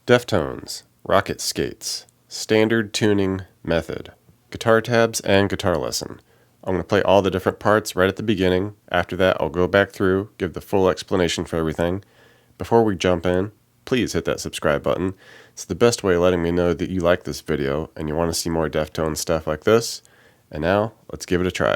Deftones, Rocket Skates, Standard Tuning Method, Guitar Tabs, and Guitar Lesson. I'm going to play all the different parts right at the beginning. After that, I'll go back through, give the full explanation for everything. Before we jump in, please hit that subscribe button. It's the best way of letting me know that you like this video and you want to see more Deftones stuff like this. And now, let's give it a try.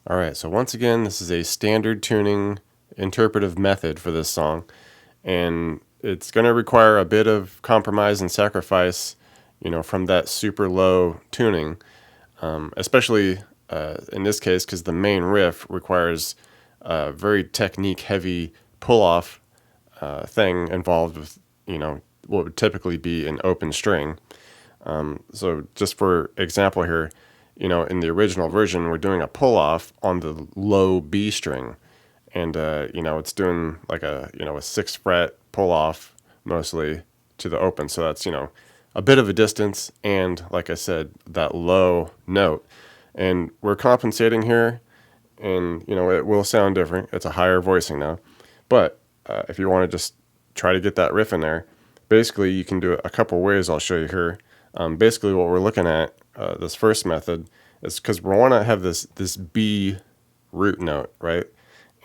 Alright, so once again, this is a standard tuning interpretive method for this song, and it's going to require a bit of compromise and sacrifice, from that super low tuning, especially in this case because the main riff requires a very technique-heavy pull-off thing involved with, what would typically be an open string. So just for example here, in the original version, we're doing a pull-off on the low B string. And, it's doing like a 6th fret pull-off mostly to the open. So that's, a bit of a distance and, like I said, that low note. And we're compensating here, and, it will sound different. It's a higher voicing now. But if you want to just try to get that riff in there, basically you can do it a couple ways I'll show you here. Basically what we're looking at, this first method, is because we want to have this B root note, right?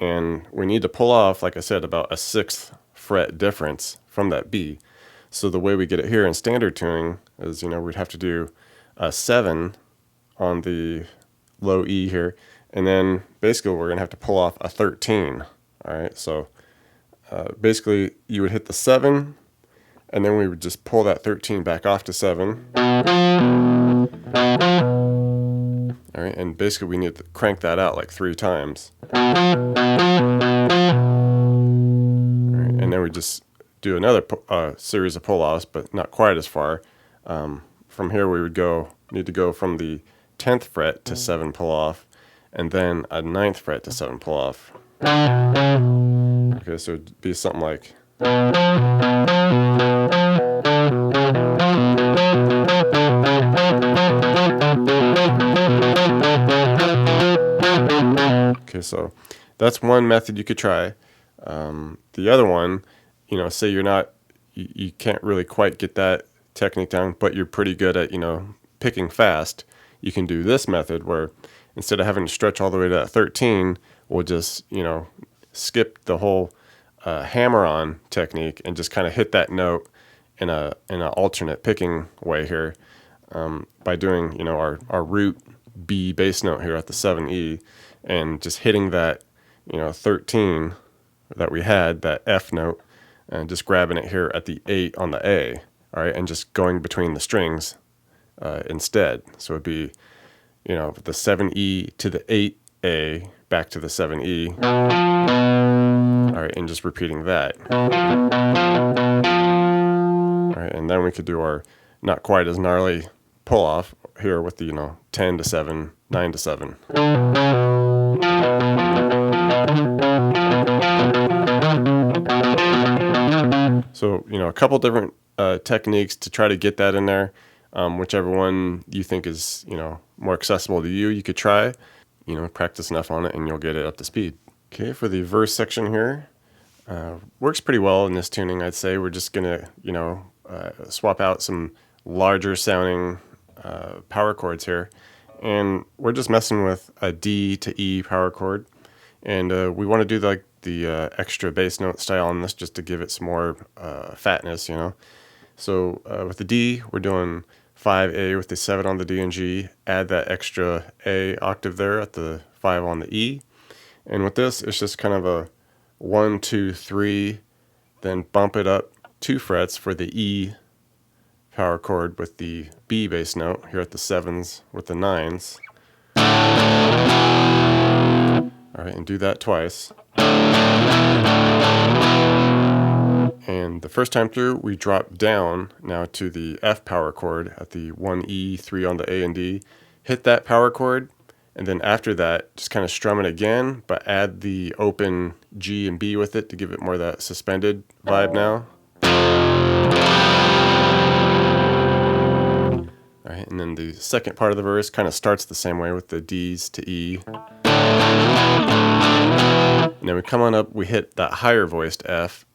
And we need to pull off, like I said, about a 6th fret difference from that B. So the way we get it here in standard tuning is, we'd have to do a 7 on the low E here, and then basically we're going to have to pull off a 13. All right, so basically you would hit the 7, and then we would just pull that 13 back off to 7. All right, and basically we need to crank that out like 3 times. All right, and then we just do another series of pull-offs, but not quite as far. From here we would need to go from the 10th fret to 7 pull-off, and then a 9th fret to 7 pull-off. Okay, so it'd be something like... Okay, so that's one method you could try. The other one, say you can't really quite get that technique down, but you're pretty good at, picking fast. You can do this method where instead of having to stretch all the way to that 13, we'll just, skip the whole hammer-on technique and just kind of hit that note in an alternate picking way here, by doing, our root B bass note here at the 7E, and just hitting that, 13 that we had, that F note, and just grabbing it here at the 8 on the A, all right, and just going between the strings instead. So it'd be, the 7E to the 8A back to the 7E, all right, and just repeating that. All right, and then we could do our not quite as gnarly pull-off here with the, 10 to 7, 9 to 7. So, a couple different techniques to try to get that in there. Whichever one you think is, more accessible to you, you could try. Practice enough on it and you'll get it up to speed. Okay, for the verse section here, works pretty well in this tuning, I'd say. We're just going to, swap out some larger sounding power chords here. And we're just messing with a D to E power chord. And we want to do the extra bass note style on this just to give it some more fatness, So with the D, we're doing 5A with the 7 on the D and G, add that extra A octave there at the 5 on the E. And with this, it's just kind of a 1, 2, 3, then bump it up 2 frets for the E power chord with the B bass note here at the 7s with the 9s. Alright, and do that twice. And the first time through, we drop down now to the F power chord at the 1E, 3 on the A and D. Hit that power chord, and then after that, just kind of strum it again, but add the open G and B with it to give it more of that suspended vibe now. All right, and then the second part of the verse kind of starts the same way with the D's to E. And then we come on up, we hit that higher voiced F,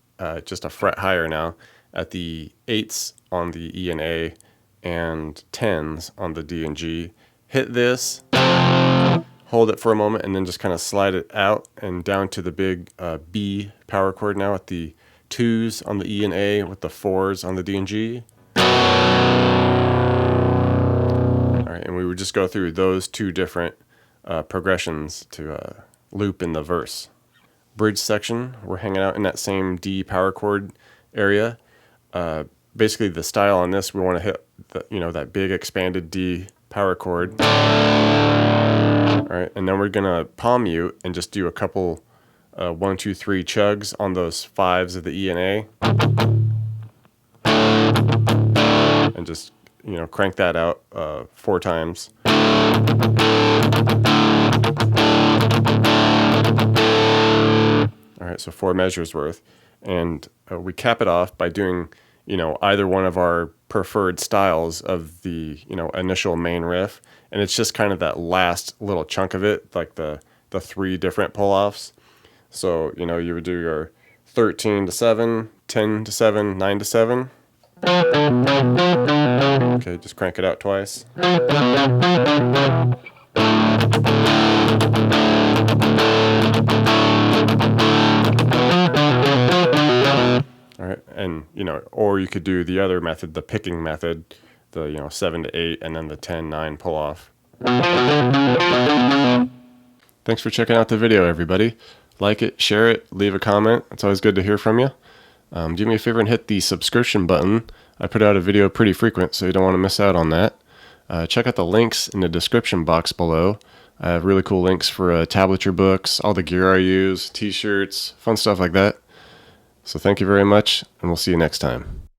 just a fret higher now, at the 8s on the E and A and 10s on the D and G. Hit this, hold it for a moment, and then just kind of slide it out and down to the big B power chord now at the 2s on the E and A with the 4s on the D and G. Alright, and we would just go through those 2 different progressions to loop in the verse. Bridge section, we're hanging out in that same D power chord area. Basically the style on this, we want to hit that big expanded D power chord. Alright, and then we're gonna palm mute and just do a couple 1, 2, 3 chugs on those 5s of the E and A. And just crank that out 4 times. All right, so 4 measures worth, and we cap it off by doing either one of our preferred styles of the initial main riff, and it's just kind of that last little chunk of it, like the 3 different pull-offs. So you would do your 13 to 7, 10 to 7, 9 to 7. Okay, just crank it out twice. Alright, and or you could do the other method, the picking method, the 7 to 8 and then the 10, 9 pull off. Thanks for checking out the video, everybody. Like it, share it, leave a comment. It's always good to hear from you. Do me a favor and hit the subscription button. I put out a video pretty frequent, so you don't want to miss out on that. Check out the links in the description box below. I have really cool links for tablature books, all the gear I use, t-shirts, fun stuff like that. So thank you very much, and we'll see you next time.